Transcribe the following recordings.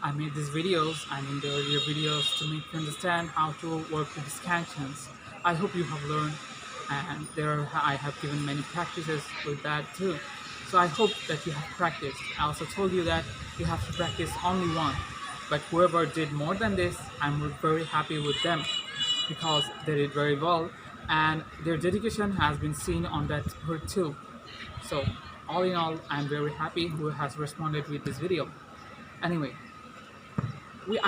I made these videos. I mean, they were your videos to make you understand how to work with scansions. I hope you have learned, and I have given many practices with that too. So I hope that you have practiced. I also told you that you have to practice only one, but whoever did more than this, I'm very happy with them because they did very well, and their dedication has been seen on that part too. So all in all, I'm very happy who has responded with this video. Anyway,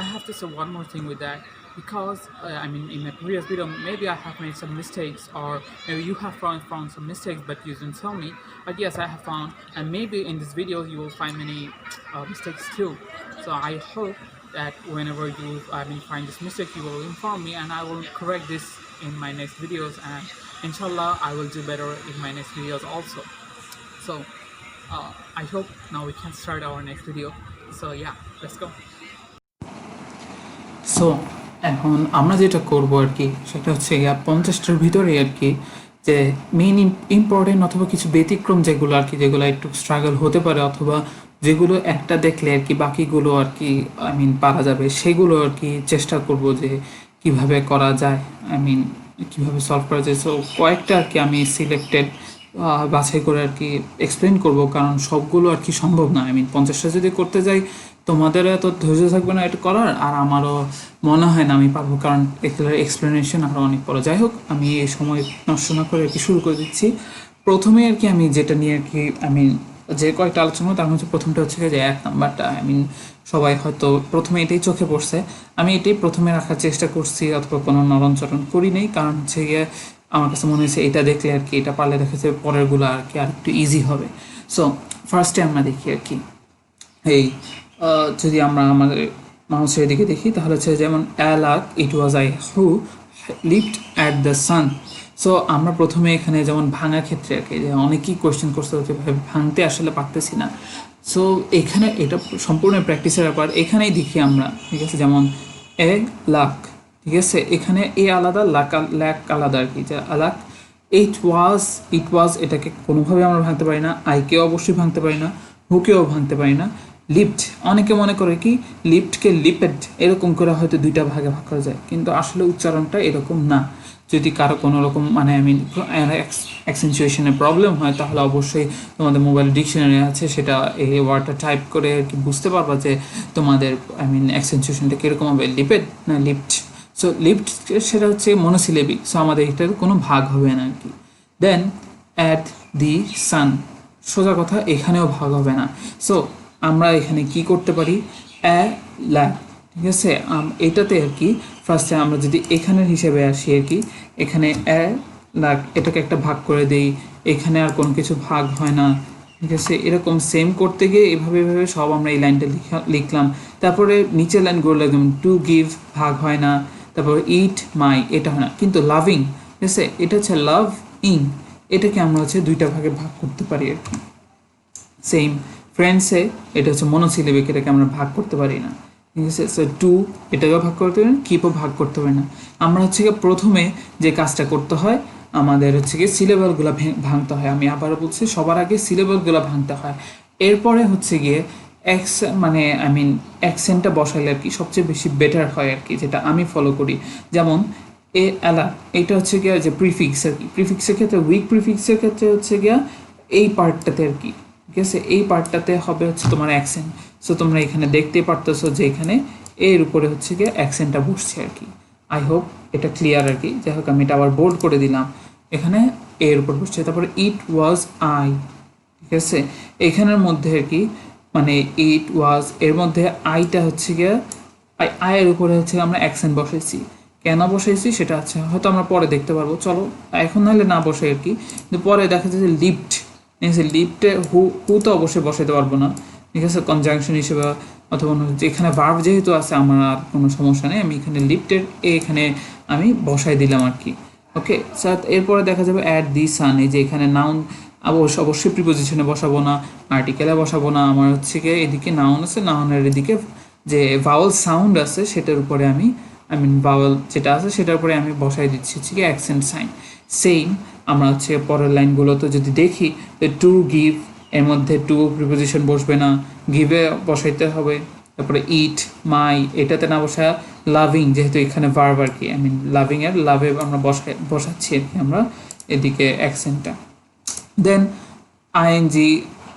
I have to say one more thing with that because I mean in my previous video maybe I have made some mistakes, or maybe you have found some mistakes but you didn't tell me. But yes, I have found, and maybe in this video you will find many mistakes too. So I hope that whenever you find this mistake, you will inform me and I will correct this in my next videos, and inshallah I will do better in my next videos also. So I hope now we can start our next video. So yeah, let's go. So এখন আমরা যেটা করবো আর কি সেটা হচ্ছে 50টার ভিতরে আর কি যে মেইন ইম্পর্টেন্ট অথবা কিছু ব্যতিক্রম যেগুলো আর কি, যেগুলো একটু স্ট্রাগল হতে পারে অথবা যেগুলো একটা দেখলে আর কি বাকিগুলো আর কি পারা যাবে, সেগুলো আর কি চেষ্টা করব যে কিভাবে করা যায়, কিভাবে সলভ করা যায়। সো কয়েকটা আর কি আমি সিলেক্টেড বাছাই করে আর কি এক্সপ্লেন করব, কারণ সবগুলো আর কি সম্ভব না। 50টা যদি করতে যাই তোমাদের এত ধৈর্য থাকবে না এটা করার, আর আমারও মনে হয় না আমি পারবো, কারণ এক্সপ্লেনেশন আরও অনেক বড়। যাই হোক, আমি এই সময় নষ্ট না করে আর কি শুরু করে দিচ্ছি। প্রথমে আর কি আমি যেটা নিয়ে আর কি যে কয়েকটা আলোচনা, তার মধ্যে প্রথমটা হচ্ছে যে 1 নাম্বারটা সবাই হয়তো প্রথমে এটাই চোখে পড়ছে। আমি এটাই প্রথমে রাখার চেষ্টা করছি, অথবা কোনো নরমচরণ করি নেই, কারণ হচ্ছে গিয়ে আমার কাছে মনে হয়েছে এটা দেখলে আর কি, এটা পারলে দেখা যাচ্ছে পরেরগুলো আর কি আর একটু ইজি হবে। সো ফার্স্টে আমরা দেখি আর কি এই যদি আমরা আমাদের মানুষের দিকে দেখি তাহলে হচ্ছে যেমন অ্যালাক it was I who lived at the sun. So আমরা প্রথমে এখানে যেমন ভাঙার ক্ষেত্রে আর কি যে অনেকেই কোয়েশ্চেন করতে হচ্ছে ভাঙতে আসলে পারতেছি না। সো এখানে এটা সম্পূর্ণ প্র্যাকটিসের ব্যাপার। এখানেই দেখি আমরা, ঠিক আছে, যেমন এ লাক, ঠিক আছে, এখানে এ আলাদা, ল্যাক আলাদা আর কি। যে আলাক ইট ওয়াজ এটাকে কোনোভাবে আমরা ভাঙতে পারি না, আইকেও অবশ্যই ভাঙতে পারি না, হুকেও ভাঙতে পারি না। লিফট, অনেকে মনে করে কি লিফটকে লিপেড এরকম করে হয়তো দুইটা ভাগে ভাগ করা যায়, কিন্তু আসলে উচ্চারণটা এরকম না। যদি কারো কোনো রকম অ্যাকসেন্টুয়েশনের প্রবলেম হয় তাহলে অবশ্যই তোমাদের মোবাইল ডিকশনারি আছে, সেটা এই ওয়ার্ডটা টাইপ করে আর কি বুঝতে পারবা যে তোমাদের অ্যাকসেন্টুয়েশনটা কীরকম হবে, লিপেড না লিফট। সো লিফট সেটা হচ্ছে মনোসিলেবিক, সো আমাদের এটার কোনো ভাগ হবে না আর কি। দেন অ্যাট দি সান, সোজা কথা এখানেও ভাগ হবে না। সো আমরা এখানে কি করতে পারি, অ্যা ল্যাক, ঠিক আছে, এটাতে আর কি ফার্স্টে আমরা যদি এখানের হিসেবে আসি আর কি, এখানে অ্যা লাক এটাকে একটা ভাগ করে দেই, এখানে আর কোনো কিছু ভাগ হয় না, ঠিক আছে। এরকম সেম করতে গিয়ে এভাবে সব আমরা এই লাইনটা লিখলাম। তারপরে নিচের লাইনগুলো লিখলাম, টু গিভ ভাগ হয় না, তারপরে ইট মাই এটা হয় না, কিন্তু লাভিং, ঠিক আছে, এটা হচ্ছে লাভ ইং, এটাকে আমরা হচ্ছে দুইটা ভাগে ভাগ করতে পারি আর কি। সেম ফ্রেন্ডসে এটা হচ্ছে মনোসিলেবিক, এটাকে আমরা ভাগ করতে পারি না, ঠিক আছে। সো টু এটাকেও ভাগ করতে পারি না, কিপও ভাগ করতে পারি না। আমরা হচ্ছে গিয়ে প্রথমে যে কাজটা করতে হয় আমাদের হচ্ছে গিয়ে সিলেবালগুলো ভাঙতে হয়। আমি আবারও বলছি, সবার আগে সিলেবালগুলো ভাঙতে হয়, এরপরে হচ্ছে গিয়ে অ্যাকসেন্টটা বসাইলে আর কি সবচেয়ে বেশি বেটার হয় আর কি, যেটা আমি ফলো করি। যেমন এ অ্যালা, এটা হচ্ছে গিয়া যে প্রিফিক্স আর কি, প্রিফিক্সের ক্ষেত্রে উইক প্রিফিক্সের ক্ষেত্রে হচ্ছে গিয়া এই পার্টটাতে আর কি, ঠিক আছে, এই পার্টটাতে হবে হচ্ছে তোমার অ্যাকসেন্ট। সো তোমরা এখানে দেখতেই পারতেছো যে এখানে এর উপরে হচ্ছে গিয়ে অ্যাকসেন্টটা বসছে আর কি। আই হোপ এটা ক্লিয়ার আর কি। যাই হোক, আমি এটা আবার বোল্ড করে দিলাম, এখানে এর উপর বসছে। তারপরে ইট ওয়াজ আই, ঠিক আছে, এখানের মধ্যে আর কি ইট ওয়াজ এর মধ্যে আইটা হচ্ছে গিয়ে আয়ের উপরে হচ্ছে আমরা অ্যাকসেন্ট বসাইছি। কেন বসাইছি সেটা আছে হয়তো আমরা পরে দেখতে পারবো, চলো এখন নাহলে না বসাই আর কি। কিন্তু পরে দেখা যায় যে লিফট, ঠিক আছে, লিফটে হু তো অবশ্যই বসাইতে পারবো না, ঠিক আছে, কনজাংশন হিসেবে অথবা এখানে ভার্ব যেহেতু আছে আমার আর কোনো সমস্যা নেই, আমি এখানে লিফটের এখানে আমি বসাই দিলাম আর কি। ওকে, স্যার এরপরে দেখা যাবে অ্যাট দি সান, এই যে এখানে নাউন অবশ্যই প্রিপোজিশনে বসাবো না, আর্টিকেলে বসাবো না, আমার হচ্ছে গিয়ে এদিকে নাউন আছে, নাউনের এদিকে যে ভাওয়াল সাউন্ড আছে সেটার উপরে আমি ভাওয়াল যেটা আছে সেটার উপরে আমি বসাই দিচ্ছি হচ্ছে কি অ্যাকসেন্ট সাইন। সেম আমরা হচ্ছে পরের লাইনগুলোতে যদি দেখি টু গিভ, এর মধ্যে টু প্রিপোজিশন বসবে না, গিভে বসাইতে হবে, তারপরে ইট মাই এটাতে না বসা লাভিং, যেহেতু এখানে ভার্ব আর কি, আই মিন লাভিং এর লাভে আমরা বসাচ্ছি আর কি আমরা এদিকে অ্যাকসেন্টটা। দেন আইএনজি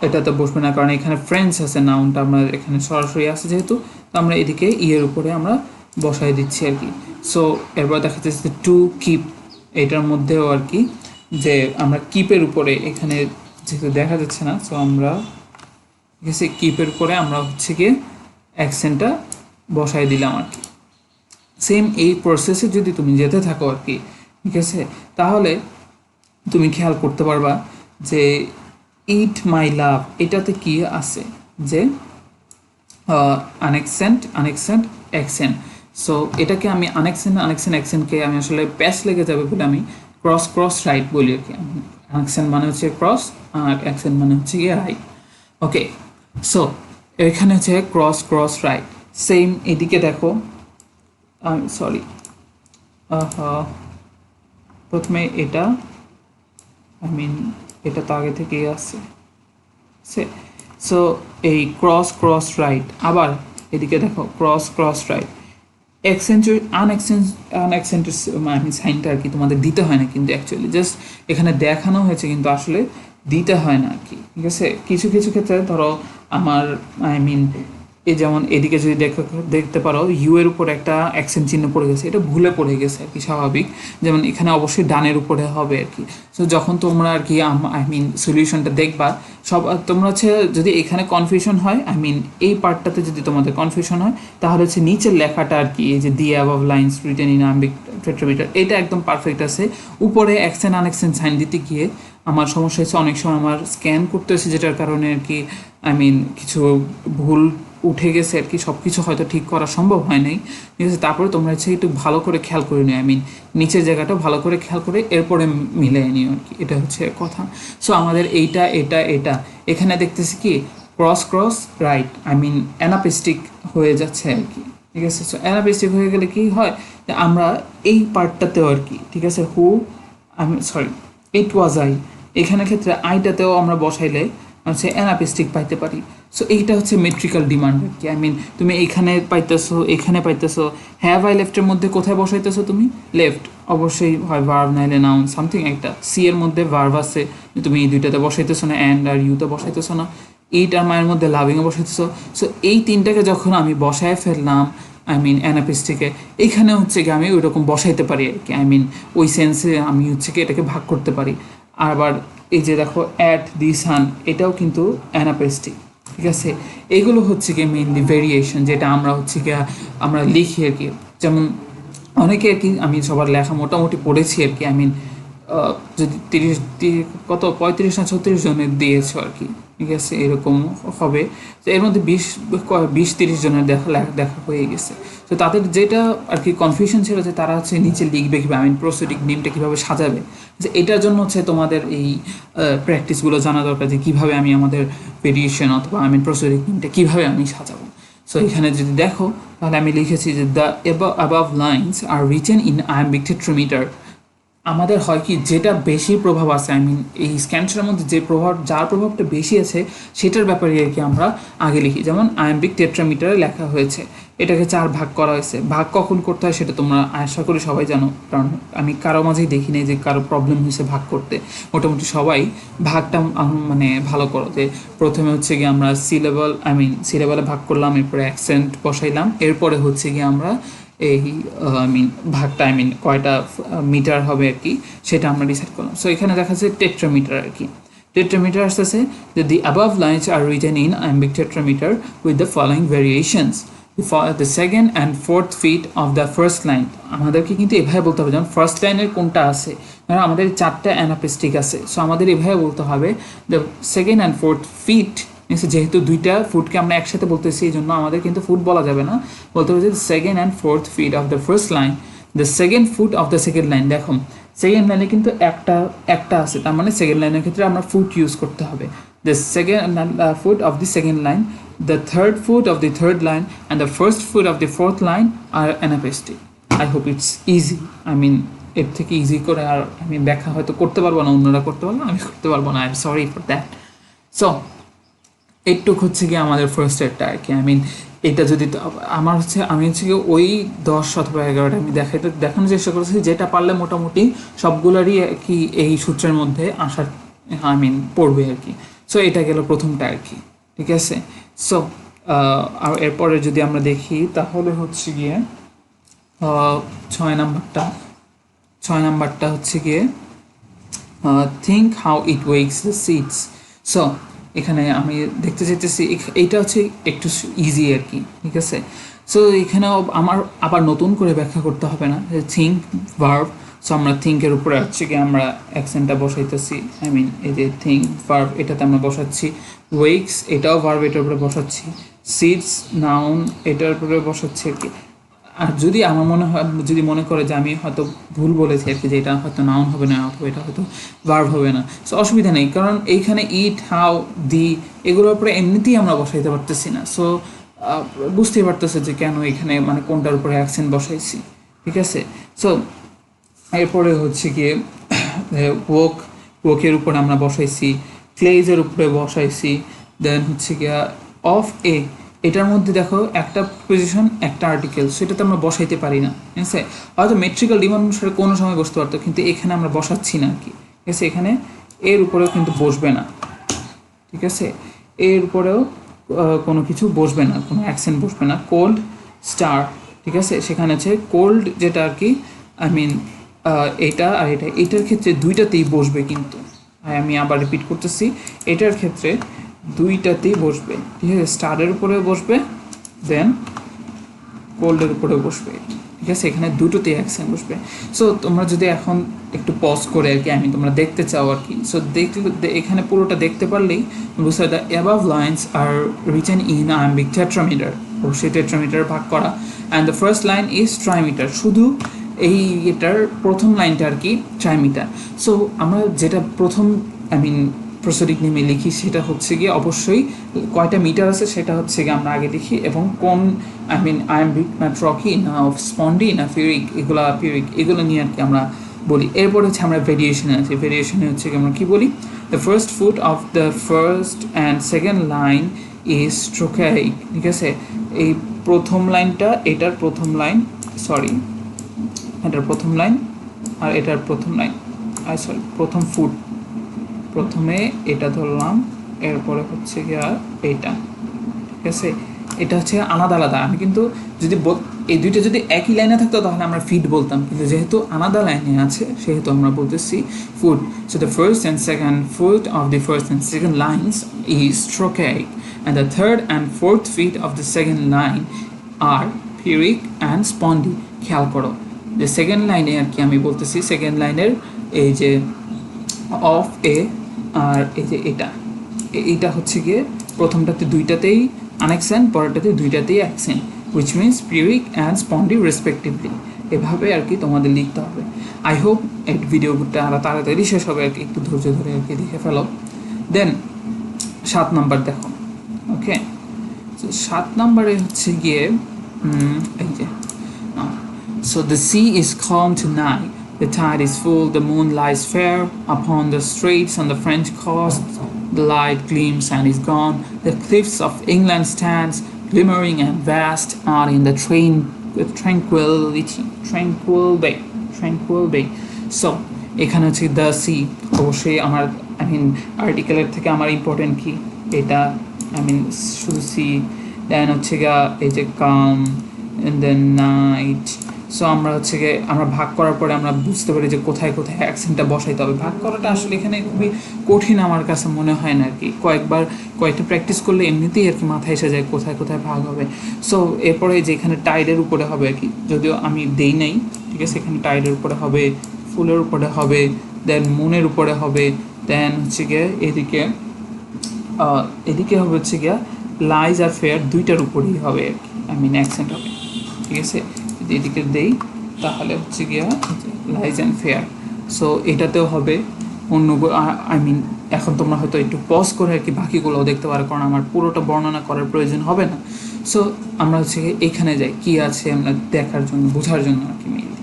এটাতে বসবে না, কারণ এখানে ফ্রেন্ডস আছে, নাউনটা আমরা এখানে সরাসরি আছে যেহেতু, তো আমরা এদিকে ইয়ের উপরে আমরা বসাই দিচ্ছি আর কি। সো এরপর দেখা যাচ্ছে টু কিপ, এটার মধ্যেও আর কি যে আমরা কিপের উপরে এখানে যেহেতু দেখা যাচ্ছে না, সো আমরা ঠিক আছে কিপের উপরে আমরা হচ্ছে গিয়ে অ্যাকসেন্টটা বসাই দিলাম আর কি। সেম এই প্রসেসে যদি তুমি যেতে থাকো আর কি, ঠিক আছে, তাহলে তুমি খেয়াল করতে পারবা যে ইট মাই লাভ এটাতে কি আছে যে আনএক্সেন্ট অ্যাকসেন্ট। সো এটাকে আমি অ্যাকসেন্টকে আমি আসলে প্যাচ লেগে যাবে বলে আমি ক্রস রাইট বলি আর কি। অ্যাকসেন্ট মানে হচ্ছে ক্রস আর অ্যাকসেন্ট মানে হচ্ছে গিয়ে রাইট। ওকে, সো এখানে হচ্ছে ক্রস রাইট। সেম এদিকে দেখো, সরি প্রথমে এটা আই মিন এটা তো আগে থেকেই আছে। সো এই ক্রস রাইট, আবার এদিকে দেখো ক্রস রাইট। আনএক্সেন্টেড সাইনটা আর কি তোমাদের দিতে হয় না, কিন্তু অ্যাকচুয়ালি জাস্ট এখানে দেখানো হয়েছে, কিন্তু আসলে দিতে হয় না আর কি। ঠিক আছে, কিছু ক্ষেত্রে ধরো আমার আই মিন এই যেমন এদিকে যদি দেখতে পারো ইউ এর উপর একটা অ্যাকসেন্ট চিহ্ন পড়ে গেছে, এটা ভুলে পড়ে গেছে আর কি, স্বাভাবিক। যেমন এখানে অবশ্যই ডানের উপরে হবে আর কি। সো যখন তোমরা আর কি আই মিন সলিউশনটা দেখবা, তোমরা হচ্ছে যদি এখানে কনফিউশন হয়, আই মিন এই পার্টটাতে যদি তোমাদের কনফিউশন হয়, তাহলে হচ্ছে নিচের লেখাটা আর কি, এই যে the above lines written in iambic tetrameter, এটা একদম পারফেক্ট আছে। উপরে অ্যাকসেন্ট আনএক্সেন্ট সাইন দিতে গিয়ে আমার সমস্যা হচ্ছে, অনেক সময় আমার স্ক্যান করতে হচ্ছে, যেটার কারণে আর কি আই মিন কিছু ভুল উঠে গেছে আর কি, সব কিছু হয়তো ঠিক করা সম্ভব হয় নাই। ঠিক আছে, তারপরে তোমরা হচ্ছে একটু ভালো করে খেয়াল করে নিও, আই মিন নিচের জায়গাটা ভালো করে খেয়াল করে এরপরে মিলিয়ে নিও আর কি, এটা হচ্ছে কথা। সো আমাদের এটা এখানে দেখতেছি কি ক্রস রাইট, আই মিন অ্যানাপিস্টিক হয়ে যাচ্ছে আর কি। ঠিক আছে, সো অ্যানাপিস্টিক হয়ে গেলে কি হয় যে আমরা এই পার্টটাতেও আর কি, ঠিক আছে, ইট ওয়াজ আই, এখানে ক্ষেত্রে আইটাতেও আমরা বসাইলে হচ্ছে অ্যানাপিস্টিক পাইতে পারি। সো এইটা হচ্ছে মেট্রিক্যাল ডিমান্ড আর কি, আই মিন তুমি এখানে পাইতেছো হ্যাভ আই লেফটের মধ্যে কোথায় বসাইতেছো তুমি, লেফট অবশ্যই হয় ভার্ব নাইলে নাউন সামথিং একটা, সি এর মধ্যে ভার্ব আছে, তুমি এই দুইটাতে বসাইতেছো না, অ্যান্ড আর ইউতে বসাইতেছো না, ইট আর মায়ের মধ্যে লাভিংয়ে বসাইতেছো। সো এই তিনটাকে যখন আমি বসায় ফেললাম আই মিন অ্যানাপিস্টিকে, এইখানে হচ্ছে কি আমি ওই রকম বসাইতে পারি আর কি, আই মিন ওই সেন্সে আমি হচ্ছে কি এটাকে ভাগ করতে পারি। আবার এই যে দেখো অ্যাট দি সান, এটাও কিন্তু অ্যানাপিস্টিক। ঠিক আছে, এগুলো হচ্ছে কি মেইনলি ভেরিয়েশন, যেটা আমরা হচ্ছে কি আমরা লিখি আর কি। যেমন অনেকে আর কি আমি সবার লেখা মোটামুটি পড়েছি আর কি, আই মিন যদি 35 না 36 জনের দিয়েছো আর কি, ঠিক আছে, এরকম হবে। তো এর মধ্যে 20-30 জনের দেখা হয়ে গেছে। তো তাদের যেটা আর কি কনফিউশন ছিল যে তারা হচ্ছে নিচে লিখবে কীভাবে, আই মিন প্রসিডিক নেমটা কীভাবে সাজাবে, যে এটার জন্য হচ্ছে তোমাদের এই প্র্যাকটিসগুলো জানা দরকার, যে কীভাবে আমি আমাদের ভেরিয়েশন অথবা আই মিন প্রসিডিক নেমটা কীভাবে আমি সাজাবো। সো এখানে যদি দেখো তাহলে আমি লিখেছি যে the above lines are written in iambic tetrameter. আমাদের হয় কি যেটা বেশি প্রভাব আছে, আই মিন এই স্ক্যানটার মধ্যে যার প্রভাবটা বেশি আছে সেটার ব্যাপারে আর কি আমরা আগে লিখি। যেমন আয়াম্বিক টেট্রামিটারে লেখা হয়েছে, এটাকে 4 ভাগ করা হয়েছে। ভাগ কখন করতে হয় সেটা তোমরা আশা করি সবাই জানো, কারণ আমি কারো মাঝেই দেখি নাই যে কারো প্রবলেম হয়েছে ভাগ করতে। মোটামুটি সবাই ভাগটা মানে ভালো করো, যে প্রথমে হচ্ছে গিয়ে আমরা সিলেবলে ভাগ করলাম, এরপরে অ্যাকসেন্ট বসাইলাম, এরপরে হচ্ছে গিয়ে আমরা এই ভাগটা কয়টা মিটার হবে আর কি সেটা আমরা ডিসাইড করলাম। সো এখানে দেখা যাচ্ছে টেট্রামিটার আর কি, টেট্রামিটার আসতেছে যে the above lines are written in iambic tetrameter with the following variations, the second and fourth feet of the first line. আমাদেরকে কিন্তু এভাবে বলতে হবে, যেমন ফার্স্ট লাইনের কোনটা আছে, কারণ আমাদের 4টা অ্যানাপিস্টিক আছে। সো আমাদের এভাবে বলতে হবে the second and fourth feet, যেহেতু 2টা ফুটকে আমরা একসাথে বলতেছি এই জন্য আমাদের কিন্তু ফুট বলা যাবে না, বলতে হবে যে second and fourth feet of the first line, the second foot of the second line. দেখো সেকেন্ড লাইনে কিন্তু একটা আছে, তার মানে সেকেন্ড লাইনের ক্ষেত্রে আমরা ফুট ইউজ করতে হবে। The second foot of the second line, the third foot of the third line and the first foot of the fourth line আর anapestic. I hope it's easy, I mean এর থেকে easy করে আর আমি ব্যাখ্যা হয়তো করতে পারবো না, অন্যরা করতে পারবো, আমি করতে পারবো না, I am sorry for that. So এইটুক হচ্ছে কি আমাদের ফার্স্ট ইয়ারটা আর কি, আই মিন এটা যদি আমার হচ্ছে আমি হচ্ছে কি ওই 10 অথবা 11টা আমি দেখানোর চেষ্টা করেছি, যেটা পারলে মোটামুটি সবগুলোরই কি এই সূত্রের মধ্যে আসার পড়বে আর কি। সো এটা গেল প্রথমটা আর কি, ঠিক আছে। সো আর এরপরে যদি আমরা দেখি তাহলে হচ্ছে গিয়ে 6 নাম্বারটা হচ্ছে গিয়ে think how it wakes the seeds. So এখানে আমি দেখতে চাইতেছি এইটা হচ্ছে একটু ইজি আর কি, ঠিক আছে। সো এখানেও আমার আবার নতুন করে ব্যাখ্যা করতে হবে না, থিঙ্ক ভার্ব। সো আমরা থিঙ্কের উপরে হচ্ছে কি আমরা অ্যাকসেন্টটা বসাইতেছি, এই যে থিঙ্ক ভার্ব এটাতে আমরা বসাচ্ছি, ওয়েক্স এটাও ভার্ব এটার উপরে বসাচ্ছি, সিডস নাউন এটার উপরে বসাচ্ছি আর কি। আর যদি আমার মনে হয়, যদি মনে করে যে আমি হয়তো ভুল বলেছি আর কি, যে এটা হয়তো নাউন হবে না অথবা এটা হয়তো ভার্ব হবে না, সো অসুবিধা নেই, কারণ এইখানে ইট হাউ দি এগুলোর উপরে এমনিতেই আমরা বসাইতে পারতেছি না। সো বুঝতেই পারতেছে যে কেন এখানে মানে কোনটার উপরে অ্যাকসেন্ট বসাইছি, ঠিক আছে। সো এরপরে হচ্ছে গিয়ে ওকের উপরে আমরা বসাইছি, ক্লেজের উপরে বসাইছি, দেন হচ্ছে গিয়া অফ এ এটার মধ্যে দেখো একটা পজিশন একটা আর্টিকেল, সেটা তো আমরা বসাইতে পারি না, ঠিক আছে। হয়তো মেট্রিক্যাল ডিমান্ড অনুসারে কোনো সময় বসতে পারতো, কিন্তু এখানে আমরা বসাচ্ছি না আর কি, ঠিক আছে। এখানে এর উপরেও কিন্তু বসবে না, ঠিক আছে। এর উপরেও কোনো কিছু বসবে না, কোনো অ্যাকসেন্ট বসবে না। কোল্ড স্টার, ঠিক আছে, সেখানে আছে কোল্ড যেটা আর কি এটা আর এটার ক্ষেত্রে দুইটাতেই বসবে, কিন্তু আমি আবার রিপিট করতেছি, এটার ক্ষেত্রে দুইটাতেই বসবে, ঠিক আছে। স্টারের উপরেও বসবে, দেন কোল্ডের উপরেও বসবে, ঠিক আছে। এখানে দুটোতেই অ্যাকসেন্ট বসবে। সো তোমরা যদি এখন একটু পজ করে আর কি তোমরা দেখতে চাও আর কি, সো দেখলে এখানে পুরোটা দেখতে পারলেই বুঝতে the above lines are written in iambic tetrameter, অবশ্যই টেট্রামিটার ভাগ করা, and the first line is trimeter, শুধু এটার প্রথম লাইনটা আর কি ট্রাইমিটার। সো আমরা যেটা প্রথম প্রসোডিক নেমে লিখি সেটা হচ্ছে গিয়ে অবশ্যই কয়টা মিটার আছে সেটা হচ্ছে গিয়ে আমরা আগে লিখি, এবং কোন আয়াম্বিক না ট্রকি না স্পন্ডি না ফিউরিক, এগুলো নিয়ে আর কি আমরা বলি। এরপর হচ্ছে আমরা ভেরিয়েশনে আছি, ভেরিয়েশনে হচ্ছে কি আমরা কী বলি, the first foot of the first and second line is trochaic, ঠিক আছে। এই প্রথম লাইনটা এটার প্রথম লাইন, এটার প্রথম লাইন আর এটার প্রথম লাইন, প্রথম ফুট, প্রথমে এটা ধরলাম, এরপরে হচ্ছে গিয়ে এইটা, ঠিক আছে। এটা হচ্ছে আলাদা আলাদা, আমি কিন্তু যদি এই দুইটা যদি একই লাইনে থাকতো তাহলে আমরা ফিট বলতাম, কিন্তু যেহেতু আলাদা লাইনে আছে সেহেতু আমরা বলতেছি foot. So the first and second foot of the first and second lines is trochaic, and the third and fourth feet of the second line are pyrrhic and spondee. খেয়াল করো যে সেকেন্ড লাইনে আর কি আমি বলতেছি, সেকেন্ড লাইনের এই যে অফ এ আর এই যে এইটা হচ্ছে গিয়ে প্রথমটাতে দুইটাতেই আনঅ্যাকসেন্ট, পরেরটাতে দুইটাতেই accent, which means pyrrhic and spondee respectively. এভাবে আর কি তোমাদের লিখতে হবে। আই হোপ এই ভিডিওটা আরও তাড়াতাড়ি শেষ হবে আর কি, একটু ধৈর্য ধরে আর কি দেখে ফেলো। দেন 7 নাম্বার দেখো, ওকে। 7 নাম্বারে হচ্ছে গিয়ে এই যে so the sea is calm tonight, the tide is full, the moon lies fair upon the straits on the French coast, the light gleams and is gone, the cliffs of England stands glimmering and vast are in the tranquil bay. So এখানে হচ্ছে the sea, অবশ্যই আমার আর্টিকেলের থেকে আমার important কি এটা, শুধু C, দেন হচ্ছে গিয়ে এই যে come and then night. So আমরা হচ্ছে গিয়ে আমরা ভাগ করার পরে আমরা বুঝতে পারি যে কোথায় কোথায় অ্যাকসেন্টটা বসাইতে হবে। ভাগ করাটা আসলে এখানে খুবই কঠিন আমার কাছে মনে হয় না আর কি, কয়েকটা প্র্যাকটিস করলে এমনিতেই আর কি মাথায় এসে যায় কোথায় কোথায় ভাগ হবে। সো এরপরে যেখানে টাইডের উপরে হবে আর কি, যদিও আমি দেই নাই, ঠিক আছে, এখানে টাইডের উপরে হবে, ফুলের উপরে হবে, দেন মুনের উপরে হবে, দেন হচ্ছে গিয়ে এদিকে হবে হচ্ছে গিয়া লাইজ আর ফেয়ার, দুইটার উপরেই হবে আর কি অ্যাকসেন্ট হবে, ঠিক আছে। যদি এদিকে দেই তাহলে হচ্ছে গিয়া লাইজ অ্যান্ড ফেয়ার। সো এটাতেও হবে অন্য এখন তোমরা হয়তো একটু পজ করে আর কি বাকিগুলোও দেখতে পারো, কারণ আমার পুরোটা বর্ণনা করার প্রয়োজন হবে না। সো আমরা হচ্ছে এখানে যাই কী আছে আমরা দেখার জন্য, বোঝার জন্য আর কি mainly.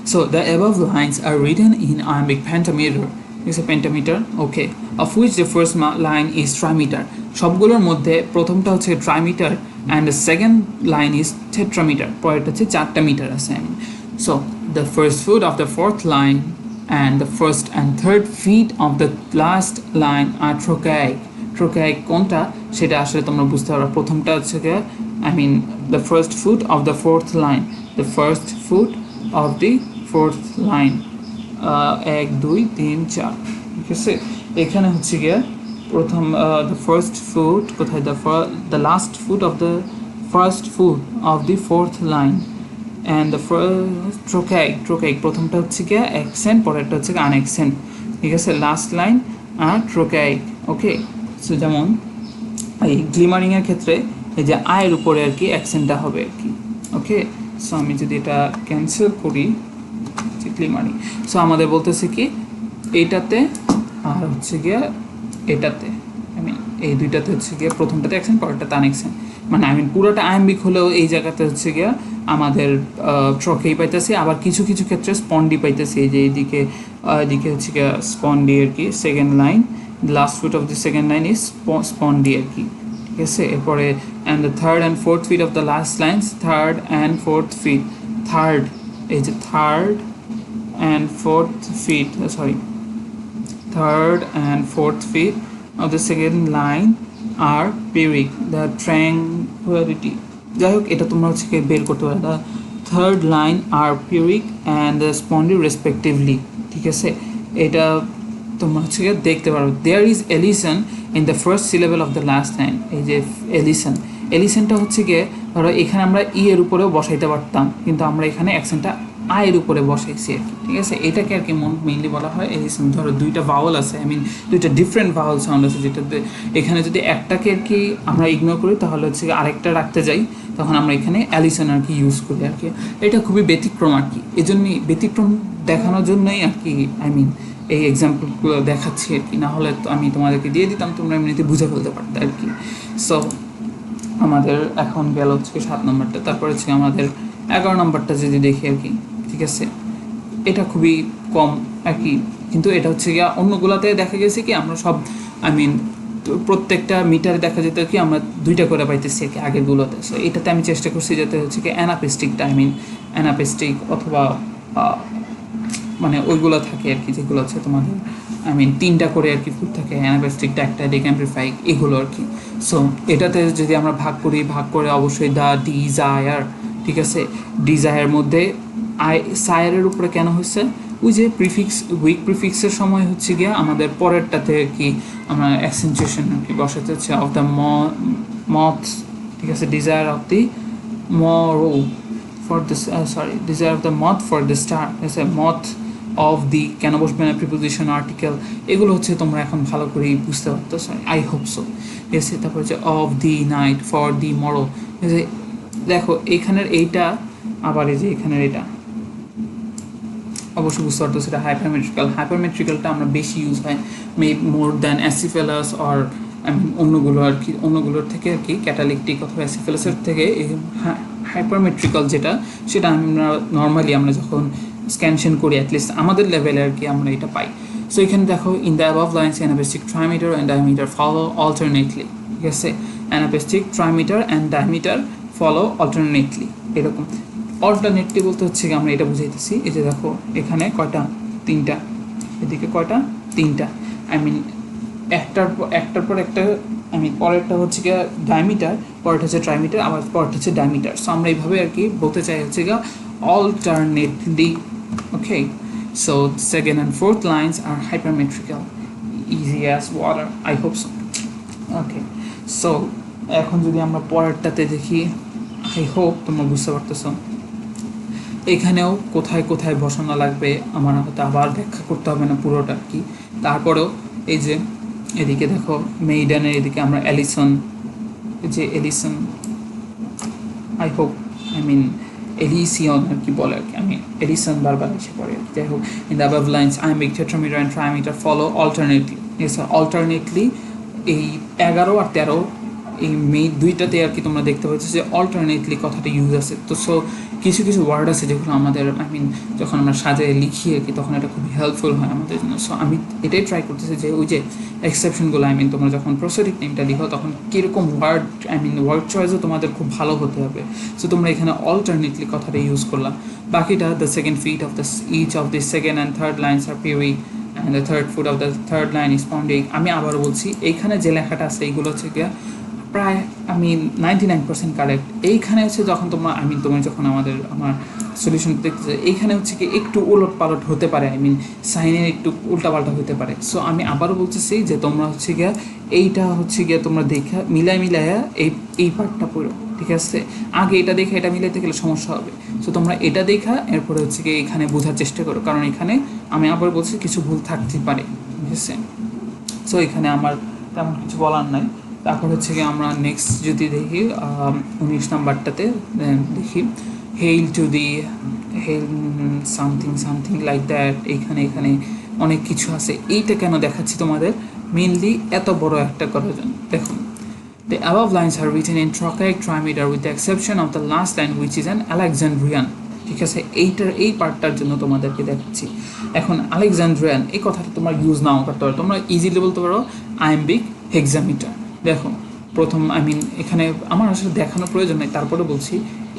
So the above lines are written in iambic pentameter. is a pentameter. Okay, of which the first line is trimeter. সবগুলোর মধ্যে প্রথমটা হচ্ছে ট্রাইমিটার and the second line is tetrameter. পরেরটা হচ্ছে 4টা মিটার আছে। So the first foot of the fourth line and the first and third feet of the last line are trochaic. Trochaic কোনটা সেটা আসলে তোমরা বুঝতে পারবে। প্রথমটা হচ্ছে the first foot of the fourth line, the first foot of the fourth line, 1 2 3 4, ঠিক আছে। এখানে হচ্ছে গিয়ে প্রথম the first foot কোথায়, the last foot of the first foot of the fourth line and the first trochaic প্রথমটা হচ্ছে গিয়ে accent, পরেরটা হচ্ছে unaccent, ঠিক আছে। লাস্ট লাইন আর trochaic। ওকে, সো যেমন এই গ্লিমারিং এর ক্ষেত্রে এই যে আয়ের উপরে আর কি অ্যাকসেন্টটা হবে আর কি। ওকে, সো আমি যদি এটা ক্যান্সেল করি যে গ্লিমারিং, সো আমাদের বলতেছে কি এইটাতে আর হচ্ছে গিয়ে এটাতে, এই দুইটাতে হচ্ছে গিয়ে প্রথমটাতে অ্যাকসেন্ট, পরেরটাতে আনএক্সেন্ট, পুরোটা আয়াম্বিক হলেও এই জায়গাতে হচ্ছে গিয়ে আমাদের ট্রকেই পাইতেছি, আবার কিছু কিছু ক্ষেত্রে স্পন্ডি পাইতেছি। এই যে এদিকে হচ্ছে গিয়ে স্পন্ডি আর কি, second line, last foot of the second line is spondee আর কি, ঠিক আছে। এরপরে and the third and fourth feet of the last lines, third and fourth feet, third এই যে third and fourth feet, sorry third and fourth feet of the second line are pyrrhic. The tranquility, যাই হোক এটা তোমরা হচ্ছে বের করতে পারো। The third line are pyrrhic and the spondy respectively, ঠিক আছে। এটা তোমরা হচ্ছে দেখতে পারো। There is elision in the first syllable of the last line. এই যে এলিসনটা হচ্ছে গিয়ে ধরো এখানে আমরা ই এর উপরেও বসাইতে পারতাম, কিন্তু আমরা এখানে অ্যাকসেন্টটা আয়ের উপরে বসাইছি আর কি, ঠিক আছে। এটাকে আর কি মেইনলি বলা হয় এলিসন। ধরো দুইটা ভাওয়াল আছে, দুইটা ডিফারেন্ট ভাওয়াল সাউন্ড আছে, যেটাতে এখানে যদি একটাকে আর কি আমরা ইগনোর করি তাহলে হচ্ছে আরেকটা রাখতে যাই, তখন আমরা এখানে অ্যালিসন আর কি ইউজ করি আর কি। এটা খুবই ব্যতিক্রম আর কি, এই জন্যই ব্যতিক্রম দেখানোর জন্যই আর কি এই এক্সাম্পলগুলো দেখাচ্ছি আর কি। না হলে তো আমি তোমাদেরকে দিয়ে দিতাম, তোমরা এমনিতে বুঝে ফেলতে পারতে আর কি। সো আমাদের এখন গেল হচ্ছে 7 নম্বরটা, তারপর হচ্ছে আমাদের 11 নম্বরটা যদি দেখি আর কি, ঠিক আছে। এটা খুবই কম আর কি, কিন্তু এটা হচ্ছে গিয়া অন্যগুলোতে দেখা গেছে কি আমরা সব প্রত্যেকটা মিটারে দেখা যেত কি আমরা 2টা করে পাইতেছি আর কি আগেরগুলোতে। সো এটাতে আমি চেষ্টা করছি যাতে হচ্ছে কি অ্যানাপেস্টিকটা অ্যানাপেস্টিক অথবা ওইগুলো থাকে আর কি, যেগুলো হচ্ছে তোমাদের 3টা করে আর কি ফুট থাকে, অ্যানাপেস্টিকটা একটা, ডিক্যাম্প্লিফাইড, এগুলো আর কি। সো এটাতে যদি আমরা ভাগ করে অবশ্যই দ্য ডিজায়ার, ঠিক আছে। ডিজায়ার মধ্যে সায়ারের উপরে কেন হচ্ছে, ওই যে প্রিফিক্স, উইক প্রিফিক্সের সময় হচ্ছে গিয়া আমাদের পরেরটাতে কি আমরা অ্যাকসেন্টুয়েশন আর কি বসাতে হচ্ছে অফ দ্য মথ, ঠিক আছে। Desire of the morrow for this, sorry desire of the moth for the star, ঠিক আছে। মথ অফ দি কেন বসবে না, প্রিপোজিশন, আর্টিকেল, এগুলো হচ্ছে তোমরা এখন ভালো করেই বুঝতে পারতো, সরি আই হোপ সো, ঠিক আছে। তারপর হচ্ছে of the night for the morrow, ঠিক আছে। দেখো এখানের এইটা আবার এই যে এখানের এটা অবশ্যই বুঝতে পারতো সেটা হাইপারমেট্রিক্যালটা আমরা বেশি ইউজ হয় মোর দ্যান অ্যাসিফেলাস অর অন্যগুলো আর কি, অন্যগুলোর থেকে আর কি ক্যাটালিকটিক অথবা অ্যাসিফেলাসের থেকে হাইপারমেট্রিক্যাল যেটা, সেটা আমরা নর্মালি আমরা যখন স্ক্যানশন করি অ্যাটলিস্ট আমাদের লেভেলে আর কি আমরা এটা পাই। সো এখানে দেখো in the above lines anapestic trimeter and diameter follow alternately, ঠিক আছে। Anapestic trimeter and diameter follow alternately, এরকম। অল্টারনেটলি বলতে হচ্ছে কি আমরা এটা বুঝাইতেছি, এই যে দেখো এখানে কয়টা, 3টা, এদিকে কয়টা, 3টা, একটার পর একটা, পরেরটা হচ্ছে গিয়ে ডায়ামিটার, পরেরটা হচ্ছে ট্রাইমিটার, আবার পরেরটা হচ্ছে ডায়ামিটার। সো আমরা এইভাবে আর কি বলতে চাই হচ্ছে গিয়ে alternately, okay. So second and fourth lines are hypermetrical, easy as water, I hope so, okay. So এখন যদি আমরা পরেরটাতে দেখি, আই হোপ তোমরা বুঝতে পারতেছো। এখানেও কোথায় কোথায় বসানো লাগবে আমার হয়তো আবার ব্যাখ্যা করতে হবে না পুরোটা কি। তারপরেও এই যে এদিকে দেখো মেইডানের এদিকে আমরা অ্যালিসন, যে এলিসন, আই হোপ এলিসিয়ন আর কি বলে আর কি, আমি এলিসন বারবার এসে পড়ে আর কি। যাই হোক, in the above lines iambic, tetrameter and trimeter follow alternately, alternately এই 11 আর 13 এই দুইটাতে আর কি তোমরা দেখতে পাচ্ছ যে অল্টারনেটলি কথাটা ইউজ আছে। তো সো কিছু কিছু ওয়ার্ড আছে যেগুলো আমাদের যখন আমরা সাজায় লিখি আর কি তখন এটা খুব হেল্পফুল হয় আমাদের জন্য। সো আমি এটাই ট্রাই করতেছি যে ওই যে এক্সেপশনগুলো তোমরা যখন প্রসেডিক নেমটা লিখো তখন কীরকম ওয়ার্ড ওয়ার্ড চয়েসও তোমাদের খুব ভালো হতে হবে। সো তোমরা এখানে অল্টারনেটলি কথাটা ইউজ করলাম। বাকিটা the second feet of the each of the second and third lines are পিউই and the third foot of the third line is spondee. আমি আবার বলছি এইখানে যে লেখাটা আছে এইগুলো হচ্ছে গিয়া প্রায় 99% কারেক্ট। এইখানে হচ্ছে যখন তুমি যখন আমার সলিউশন দেখতেছে এইখানে হচ্ছে কি একটু উলট পালট হতে পারে, সাইনের একটু উল্টাপাল্টা হতে পারে। সো আমি আবারও বলতেছি যে তোমরা হচ্ছে গিয়া এইটা হচ্ছে গিয়া তোমরা দেখা মিলাইয়া এই পার্টটা পড়ো, ঠিক আছে? আগে এটা দেখে এটা মিলাইতে গেলে সমস্যা হবে। সো তোমরা এটা দেখা এরপরে হচ্ছে গিয়ে এখানে বোঝার চেষ্টা করো, কারণ এখানে আমি আবার বলছি কিছু ভুল থাকতে পারে, ঠিক আছে? সো এখানে আমার তেমন কিছু বলার নাই। তারপর হচ্ছে কি আমরা নেক্সট যদি দেখি 19 নাম্বারটাতে দেখি hail to the hail something like that. এখানে অনেক কিছু আছে। এইটা কেন দেখাচ্ছি তোমাদের মেনলি এত বড় একটা করার জন্য। দেখুন, the above lines are written in trochaic trimeter with the exception of the last line which is an Alexandrian, ঠিক আছে? এই পার্টটার জন্য তোমাদেরকে দেখাচ্ছি। এখন আলেকজান্ড্রিয়ান এই কথাটা তোমরা ইউজ নাও করতে পারো, তোমরা ইজিলি বলতে পারো আইম্বিক হেক্সামিটার। দেখো প্রথম এখানে আমার আসলে দেখানোর প্রয়োজন নেই, তারপরে বলছি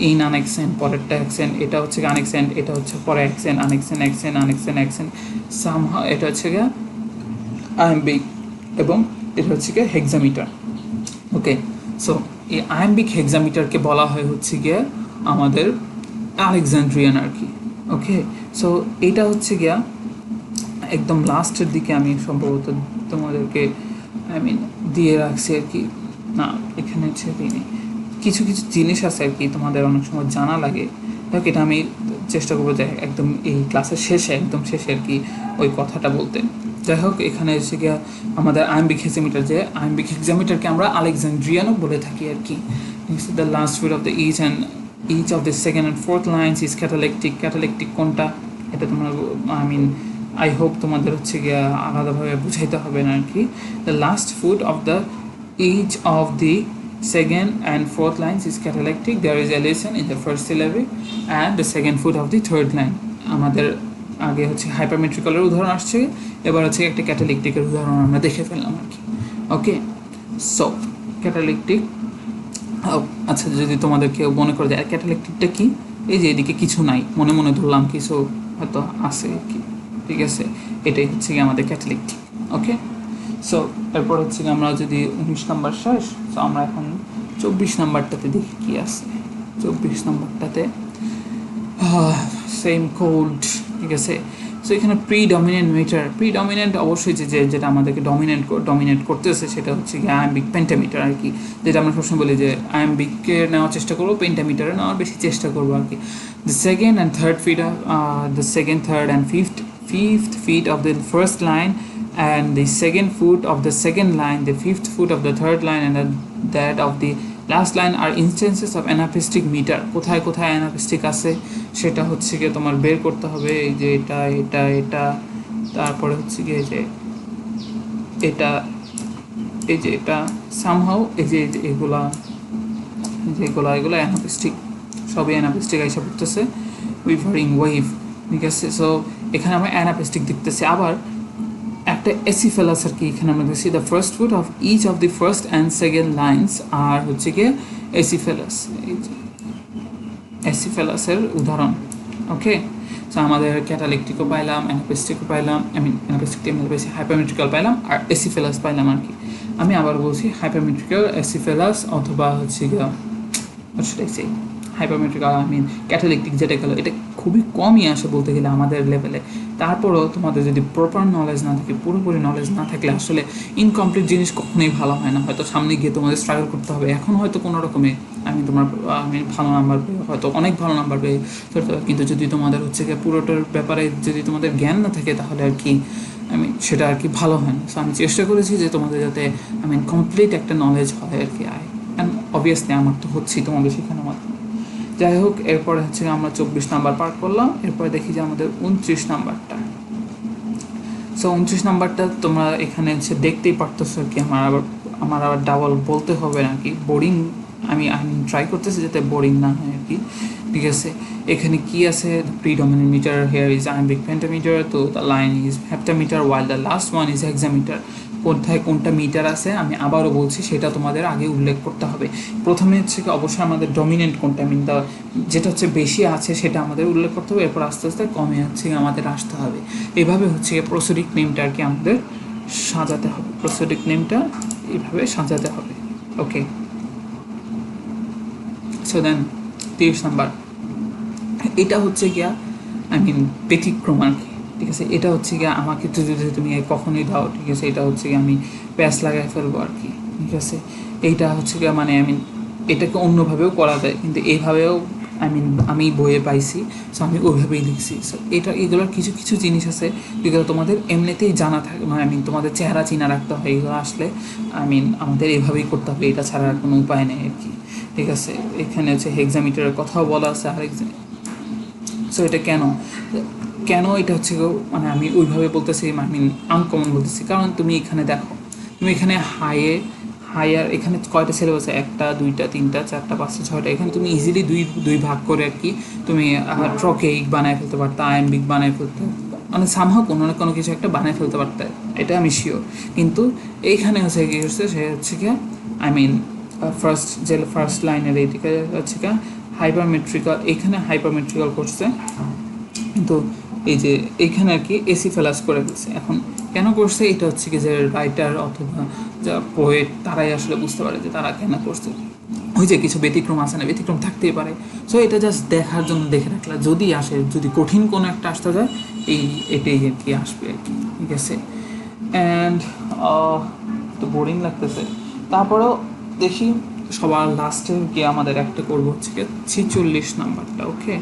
ইন আনএক্সেন্ট, পরেরটা অ্যাকসেন্ট, এটা হচ্ছে আনএক্সেন্ট, এটা হচ্ছে পরে অ্যাকসেন্ট, আনএক্সেন্ট সামহাউ এটা হচ্ছে গিয়ে আইম্বিক এবং এটা হচ্ছে গিয়ে হেক্সামিটার। ওকে, সো এই আয়াম্বিক হেক্সামিটারকে বলা হয় হচ্ছে গিয়ে আমাদের আলেকজান্ড্রিয়ান আর কি। ওকে, সো এইটা হচ্ছে গিয়া একদম লাস্টের দিকে আমি সম্ভবত তোমাদেরকে দিয়ে রাখছি আর কি। না, এখানে হচ্ছে কিছু জিনিস আছে আর কি তোমাদের অনেক সময় জানা লাগে। দেখ এটা আমি চেষ্টা করবো যে একদম এই ক্লাসের একদম শেষে আর কি ওই কথাটা বলতে। যাই হোক, এখানে এসে গিয়া আমাদের আয়াম্বিক হেক্সামিটার, যে আয়াম্বিক হেক্সামিটারকে আমরা আলেকজান্ড্রিয়ানও বলে থাকি আর কি। The last feet of the each of the second and fourth lines is catalectic কোনটা এটা তোমরা আই হোপ তোমাদের হচ্ছে গিয়া আলাদাভাবে বুঝাইতে হবে না আর কি। The last foot of the each of the second and fourth lines is catalectic. There is a lesson in the first syllable and the second foot of the third line. আমাদের আগে হচ্ছে হাইপারমেট্রিক্যালের উদাহরণ আসছে, এবার হচ্ছে একটা ক্যাটালেকটিকের উদাহরণ আমরা দেখে ফেললাম আর কি। ওকে, সো ক্যাটালেকটিক, আচ্ছা যদি তোমাদের কেউ মনে করে যে ক্যাটালেকটিকটা কি, এই যে এদিকে কিছু নাই, মনে ধরলাম কিছু হয়তো আছে কি, ঠিক আছে? এটাই হচ্ছে কি আমাদের ক্যাটালেকটিক। ওকে, সো এরপর হচ্ছে কি আমরা যদি 19 নাম্বার শেষ, তো আমরা এখন 24 নাম্বারটাতে দেখি কি আছে। 24 নাম্বারটাতে সেম কোড, ঠিক আছে? সো এখানে প্রিডমিনেন্ট অবশ্যই যেটা আমাদেরকে ডমিনেট করতেছে সেটা হচ্ছে কি আয়াম্বিক পেন্টামিটার আর কি। যেটা আমরা সবসময় বলি যে আয়াম্বিককে নেওয়ার চেষ্টা করবো, পেন্টামিটারে নেওয়ার বেশি চেষ্টা করবো আর কি। The second and third feet the second, third and fifth feet of the first line and the second foot of the second line, the fifth foot of the third line and that of the last line are instances of anapistic meter. কোথায় অ্যানাপিস্টিক আছে সেটা হচ্ছে গিয়ে তোমার বের করতে হবে। এই যে এটা তারপরে হচ্ছে গিয়ে যে এটা সামহাউ এই যে এগুলা অ্যানাপিস্টিক, সবই অ্যানাপিস্টিক এসে পড়তেছে উইভারিং ওয়েভ, ঠিক আছে? সো এখানে আমরা অ্যানাপিস্টিক দেখতেছি। আবার একটা এসিফেলাস আর কি এখানে আমরা দেখছি the first foot of each of the first and second lines আর হচ্ছে গিয়ে এসিফেলাস, এই যে এসিফেলাসের উদাহরণ। ওকে, সো আমাদের ক্যাটালেকটিকও পাইলাম, অ্যানাপিস্টিকও পাইলাম, অ্যানাপিস্টিকটি আমরা বেশি হাইপারমেট্রিক্যাল পাইলাম আর এসিফেলাস পাইলাম আর কি। আমি আবার বলছি হাইপারমেট্রিক্যাল, এসিফেলাস অথবা হচ্ছে গিয়ে সেটাই হাইপারমেট্রিক্যাল ক্যাটালেকটিক যেটা গেলো, এটা খুবই কমই আসে বলতে গেলে আমাদের লেভেলে। তারপরও তোমাদের যদি প্রপার নলেজ না থাকে, পুরোপুরি নলেজ না থাকলে আসলে ইনকমপ্লিট জিনিস কখনোই ভালো হয় না। হয়তো সামনে গিয়ে তোমাদের স্ট্রাগল করতে হবে। এখন হয়তো কোনো রকমে ভালো নাম্বার পেয়ে, হয়তো অনেক ভালো নাম্বার পেয়ে, কিন্তু যদি তোমাদের হচ্ছে গিয়ে পুরোটার ব্যাপারে যদি তোমাদের জ্ঞান না থাকে তাহলে আর কি সেটা আর কি ভালো হয় না। সো আমি চেষ্টা করেছি যে তোমাদের যাতে কমপ্লিট একটা নলেজ হয় আর কি। অ্যান্ড অবভিয়াসলি আমার তো হচ্ছেই তোমাদের শেখানোর মাধ্যমে। যাই হোক, এরপরে হচ্ছে আমরা 24 নাম্বার পার করলাম। এরপরে দেখি যে আমাদের 29 নাম্বারটা। সো 29 নাম্বারটা তোমরা এখানে হচ্ছে দেখতেই পারতেছো আর কি। আমার আবার আমার আবার ডাবল বলতে হবে নাকি, বোরিং আমি ট্রাই করতেছি যাতে বোরিং না হয় আর কি। ঠিক আছে, এখানে কি আছে, predominant meter here is iambic pentameter, তো the line is heptameter while the last one is hexameter. কোথায় কোনটা মিটার আছে আমি আবারও বলছি, সেটা তোমাদের আগে উল্লেখ করতে হবে। প্রথমে হচ্ছে কি অবশ্যই আমাদের ডমিনেন্ট কোনটা, মিন দ্য যেটা হচ্ছে বেশি আছে সেটা আমাদের উল্লেখ করতে হবে, এরপর আস্তে আস্তে কমে হচ্ছে আমাদের আসতে হবে। এভাবে হচ্ছে প্রসোডিক নেমটা আর কি আমাদের সাজাতে হবে, প্রসোডিক নেমটা এইভাবে সাজাতে হবে। ওকে, সো দেন 30 নাম্বার, এটা হচ্ছে গিয়া ব্যতিক্রম আর কি। ঠিক আছে, এটা হচ্ছে গিয়া আমাকে তো যদি তুমি কখনোই দাও, ঠিক আছে, এটা হচ্ছে গিয়ে আমি প্যাচ লাগাই ফেলবো আর কি। ঠিক আছে, এইটা হচ্ছে গিয়া এটাকে অন্যভাবেও করা যায়, কিন্তু এইভাবেও আমি বইয়ে পাইছি, সো আমি ওইভাবেই লিখছি। সো এগুলোর কিছু কিছু জিনিস আছে যেগুলো তোমাদের এমনিতেই জানা থাকে, তোমাদের চেহারা চিনা রাখতে হয়, এগুলো আসলে আমাদের এভাবেই করতে হবে, এটা ছাড়া আর কোনো উপায় নেই আর কি। ঠিক আছে, এখানে হচ্ছে হেক্সামিটারের কথাও বলা আছে আর সো এটা কেন এটা হচ্ছে আমি ওইভাবে বলতেছি, আনকমন বলতেছি, কারণ তুমি এখানে দেখো, তুমি এখানে হায়ার এখানে কয়টা সিলেবাস, 1টা 2টা 3টা 4টা 5টা 6টা, এখানে তুমি ইজিলি দুই ভাগ করে আর কি তুমি ট্রকেইক বানায় ফেলতে পারতে, আয়াম্বিক বানায় ফেলতে, সামহাও কোনো না কোনো কিছু একটা বানায় ফেলতে পারতে, এটা আমি শিওর। কিন্তু এইখানে হচ্ছে কি হচ্ছে, সে হচ্ছে কি ফার্স্ট লাইনের এইদিকে হচ্ছে কি হাইপারমেট্রিক্যাল, এখানে হাইপারমেট্রিক্যাল করছে, কিন্তু এই যে এইখানে আর কি এসি ফেলাস করে দিচ্ছে। এখন কেন করছে, এটা হচ্ছে কি যে রাইটার অথবা যা পোয়েট তারাই আসলে বুঝতে পারে যে তারা কেন করছে। ওই যে কিছু ব্যতিক্রম আসে না, ব্যতিক্রম থাকতেই পারে, সো এটা জাস্ট দেখার জন্য দেখে রাখলা, যদি আসে, যদি কঠিন কোনো একটা আসতে যায় এটাই আর কি আসবে আর কি। ঠিক আছে, অ্যান্ড তো বোরিং লাগতেছে, তারপরেও দেখি সবার লাস্টে গিয়ে আমাদের একটা করবো হচ্ছে কি 46 নাম্বারটা। ওকে,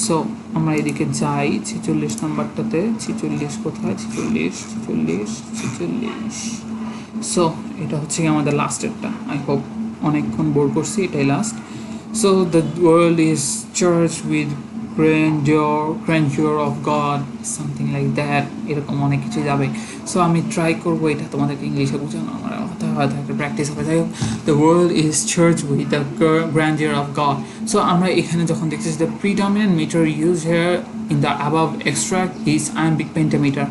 সো আমরা এদিকে যাই 46 নাম্বারটাতে, 46 কোথায়, 46। সো এটা হচ্ছে কি আমাদের লাস্টেরটা, আই হোপ অনেকক্ষণ বোর করছি, এটাই last. So the world is charge with grandeur of God, something like that, এরকম অনেক কিছু যাবে। সো আমি ট্রাই করবো এটা তোমাদেরকে ইংলিশে বোঝানো, আমার হয়তো প্র্যাকটিস হবে। যাই হোক, the world is charge with the grandeur of God. So আমরা এখানে যখন দেখতেছি the predominant meter used here in the above extract is iambic pentameter.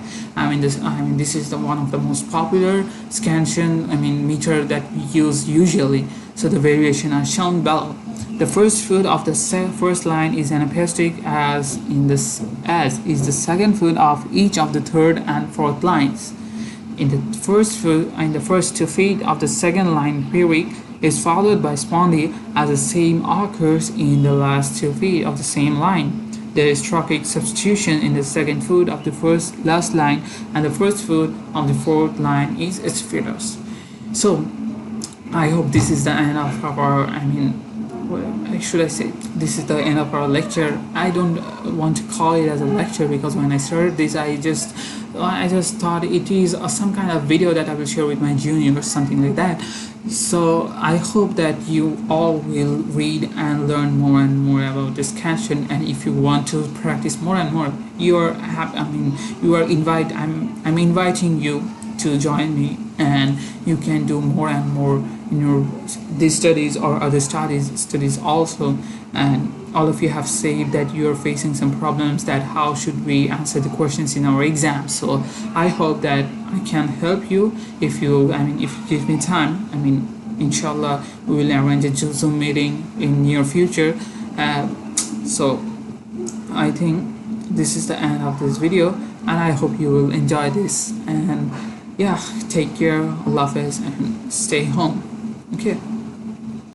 This is one of the most popular scansion meter that we use usually. So the variation are shown below. The first foot of the first line is anapestic as is the second foot of each of the third and fourth lines. In the first 2 feet of the second line, pyrrhic is followed by spondy, as the same occurs in the last 2 feet of the same line. There is trochaic substitution in the second foot of the last line, and the first foot of the fourth line is spheros. So I hope this is the end of our should I say, this is the end of our lecture. I don't want to call it as a lecture, because when I started this I just thought it is some kind of video that I will share with my junior or something like that. So I hope that you all will read and learn more and more about this scansion, and if you want to practice more and more, I'm inviting you to join me, and you can do more and more in your these studies or other studies also. And all of you have said that you are facing some problems, that how should we answer the questions in our exam. So I hope that I can help you if you give me time. Inshallah, we will arrange a Zoom meeting in near future. So I think this is the end of this video, and I hope you will enjoy this. And yeah, take care, Allah Hafiz, and stay home. Okay.